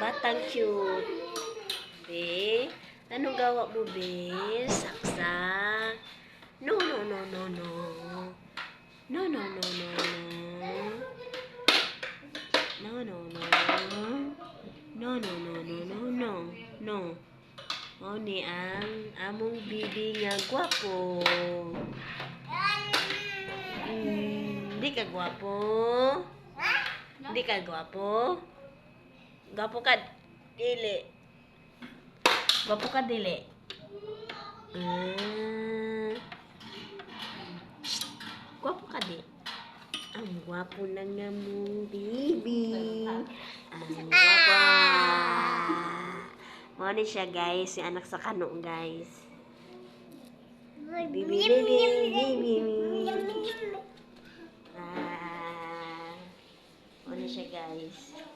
Batang cute. Be, anong gawa mo, be? Saksa. No, no, no, no, no. No, no, no, no, no. No, no, no, no. No, no, no, no, no, no. No. O ni ang among bibi nga gwapo. Di ka gwapo? Di ka gwapo? Gwapo ka dili. Gwapo ka dili. Gwapo ka di. Ang gwapo na nga mong baby. Ang gwapo. Ano siya guys, yung anak sa kano guys. Baby, baby, baby. Ano siya guys.